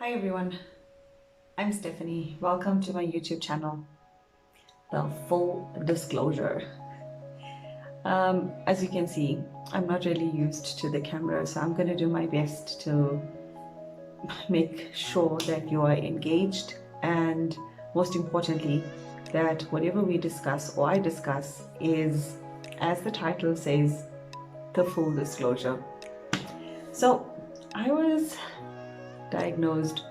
Hi everyone, I'm Stephanie. Welcome to my YouTube channel, The Full Disclosure. As you can see, I'm not really used to the camera, so I'm going to do my best to make sure that you are engaged and most importantly, that whatever we discuss or I discuss is, as the title says, the full disclosure. So I was diagnosed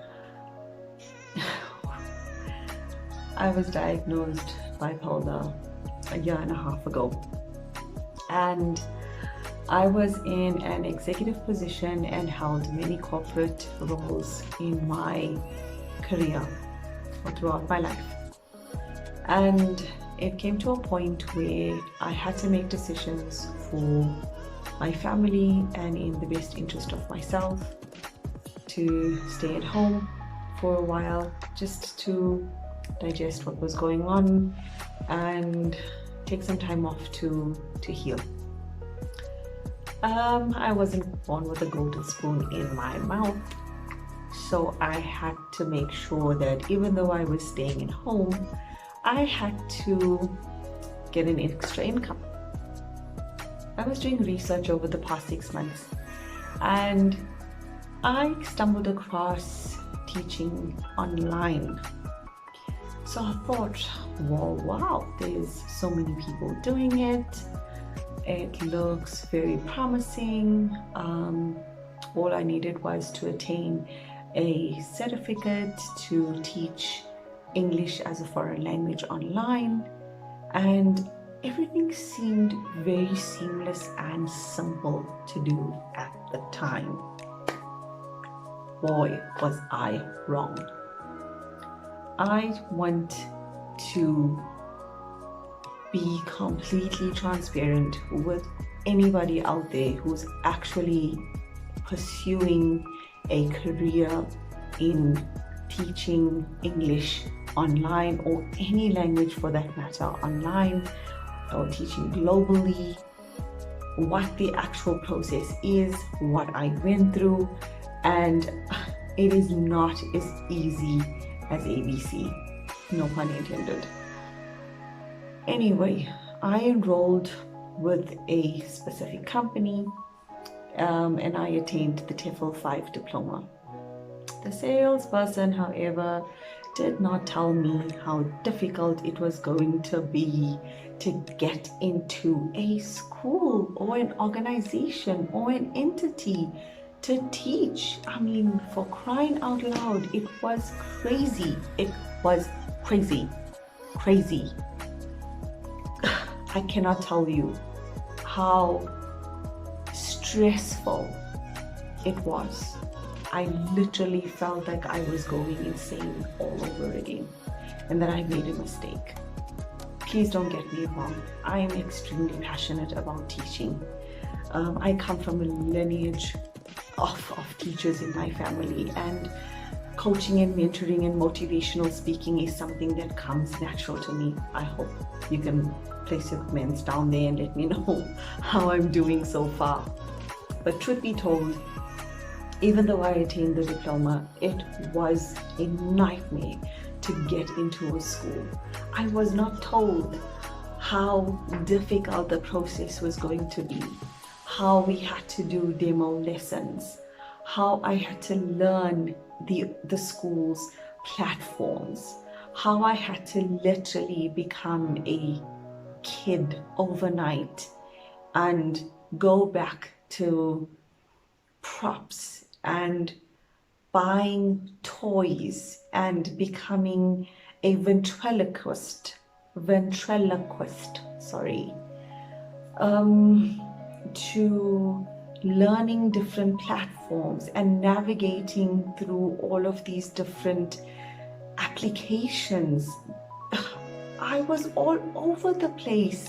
bipolar a year and a half ago, and I was in an executive position and held many corporate roles in my career or throughout my life. And it came to a point where I had to make decisions for my family and in the best interest of myself to stay at home for a while just to digest what was going on and take some time off to heal. I wasn't born with a golden spoon in my mouth, so I had to make sure that even though I was staying at home, I had to get an extra income. I was doing research over the past 6 months and I stumbled across teaching online. So I thought, well, wow, there's so many people doing it. It looks very promising. All I needed was to attain a certificate to teach English as a foreign language online, and everything seemed very seamless and simple to do at the time. Boy, was I wrong. I want to be completely transparent with anybody out there who's actually pursuing a career in teaching English online or any language for that matter online, or teaching globally, what the actual process is, what I went through, and it is not as easy as ABC, no pun intended. Anyway, I enrolled with a specific company and I attained the TEFL 5 diploma. The salesperson, however, did not tell me how difficult it was going to be to get into a school or an organization or an entity to teach. I mean, for crying out loud, it was crazy. It was crazy. I cannot tell you how stressful it was. I literally felt like I was going insane all over again and that I made a mistake. Please don't get me wrong. I am extremely passionate about teaching. I come from a lineage of teachers in my family, and coaching and mentoring and motivational speaking is something that comes natural to me. I hope you can place your comments down there and let me know how I'm doing so far. But truth be told, even though I attained the diploma, it was a nightmare to get into a school. I was not told how difficult the process was going to be, how we had to do demo lessons, how I had to learn the school's platforms, how I had to literally become a kid overnight and go back to props and buying toys and becoming a ventriloquist, to learning different platforms and navigating through all of these different applications. I was all over the place.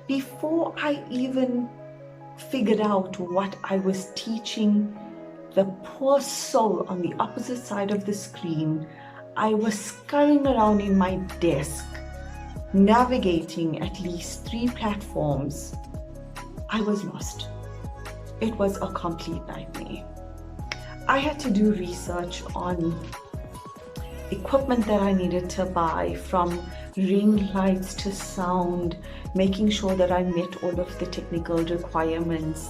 Before I even figured out what I was teaching the poor soul on the opposite side of the screen, I was scurrying around in my desk, navigating at least 3 platforms. I was lost. It was a complete nightmare. I had to do research on equipment that I needed to buy, from ring lights to sound, making sure that I met all of the technical requirements,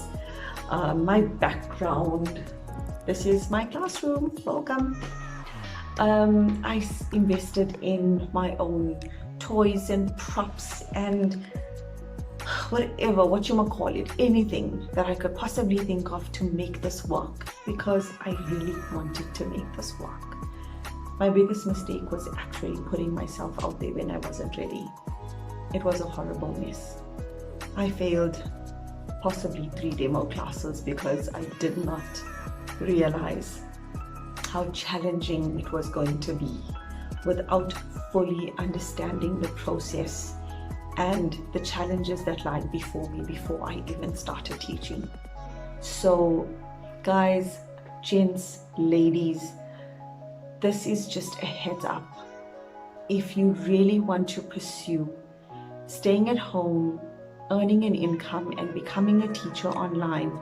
my background. This is my classroom, welcome. I invested in my own toys and props and whatever, what you might call it, anything that I could possibly think of to make this work, because I really wanted to make this work. My biggest mistake was actually putting myself out there when I wasn't ready. It was a horrible mess. I failed possibly 3 demo classes because I did not realize how challenging it was going to be without fully understanding the process and the challenges that lied before me before I even started teaching. So guys, gents, ladies, this is just a heads up. If you really want to pursue staying at home, earning an income and becoming a teacher online,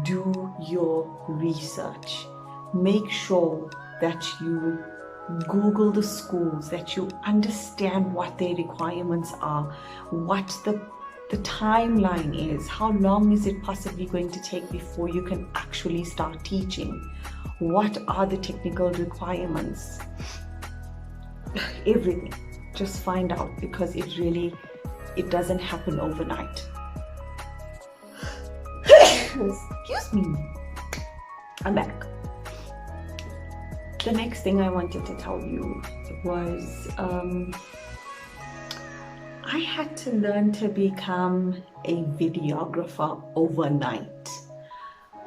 do your research. Make sure that you Google the schools, that you understand what their requirements are, what the timeline is, how long is it possibly going to take before you can actually start teaching, what are the technical requirements, everything. Just find out, because it doesn't happen overnight. Excuse me, I'm back. The next thing I wanted to tell you was I had to learn to become a videographer overnight.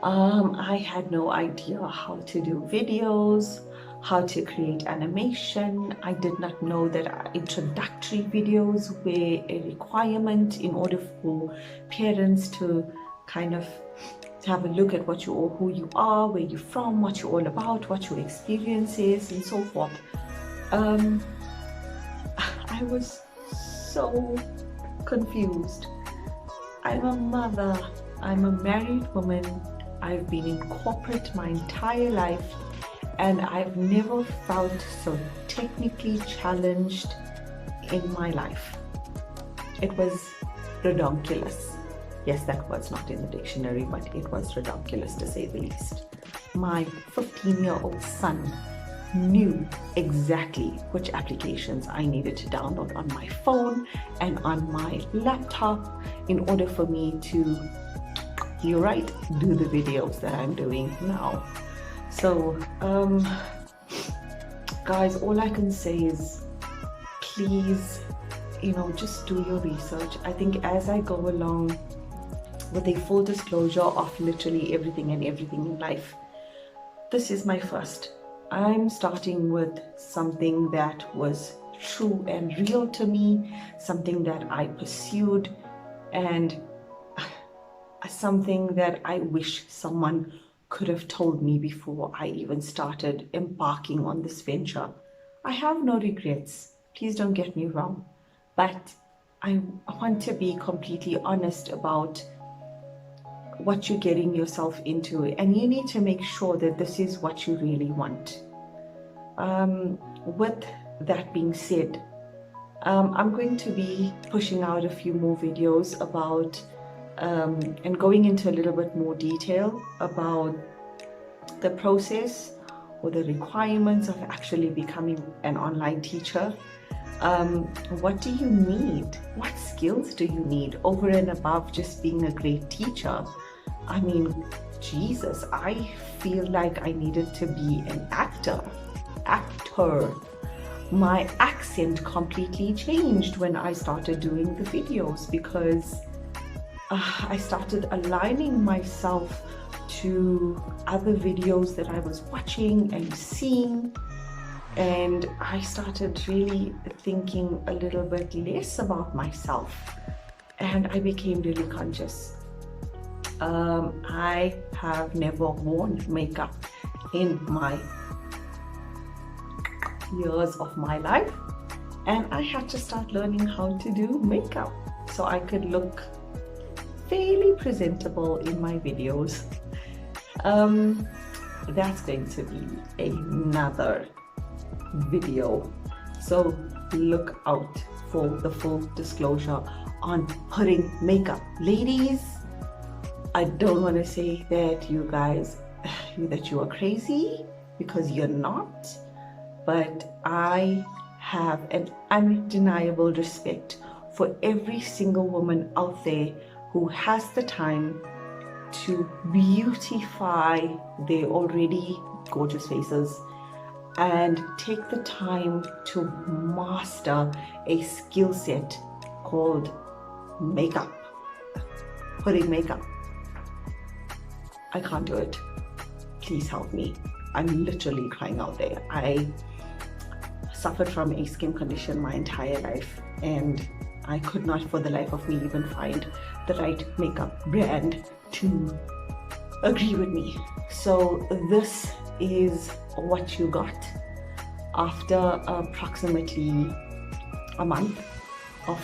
I had no idea how to do videos, how to create animation. I did not know that introductory videos were a requirement in order for parents to kind of have a look at who you are, where you're from, what you're all about, what your experience is, and so forth. I was so confused. I'm a mother, I'm a married woman, I've been in corporate my entire life, and I've never felt so technically challenged in my life. It was redonkulous. Yes, that word's not in the dictionary, but it was redonkulous to say the least. My 15-year-old son knew exactly which applications I needed to download on my phone and on my laptop in order for me to, you're right, do the videos that I'm doing now. So, guys, all I can say is, please, just do your research. I think as I go along, with a full disclosure of literally everything in life, this is my first. I'm starting with something that was true and real to me, something that I pursued, and something that I wish someone could have told me before I even started embarking on this venture. I have no regrets, please don't get me wrong, but I want to be completely honest about what you're getting yourself into, and you need to make sure that this is what you really want. With that being said, I'm going to be pushing out a few more videos about and going into a little bit more detail about the process or the requirements of actually becoming an online teacher. What do you need? What skills do you need over and above just being a great teacher? I mean, Jesus, I feel like I needed to be an actor. My accent completely changed when I started doing the videos, because I started aligning myself to other videos that I was watching and seeing, and I started really thinking a little bit less about myself, and I became really conscious. I have never worn makeup in my years of my life, and I had to start learning how to do makeup so I could look fairly presentable in my videos. that's going to be another video. So look out for the full disclosure on putting makeup. Ladies, I don't want to say that you guys, that you are crazy, because you're not, but I have an undeniable respect for every single woman out there who has the time to beautify their already gorgeous faces and take the time to master a skill set called makeup, putting makeup. I can't do it. Please help me. I'm literally crying out there. I suffered from a skin condition my entire life, and I could not for the life of me even find the right makeup brand to agree with me. So this is what you got after approximately a month of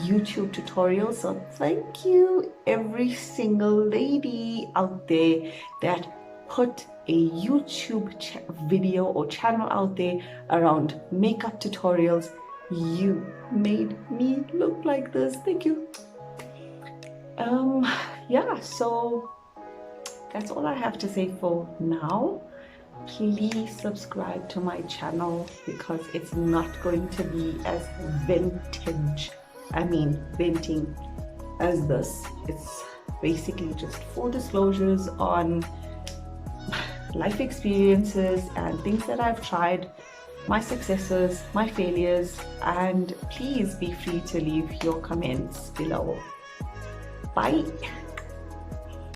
YouTube tutorials. So thank you every single lady out there that put a YouTube video or channel out there around makeup tutorials. You made me look like this. Thank you. Yeah, so that's all I have to say for now. Please subscribe to my channel because it's not going to be as venting as this. It's basically just full disclosures on life experiences and things that I've tried, my successes, my failures, and please be free to leave your comments below. Bye.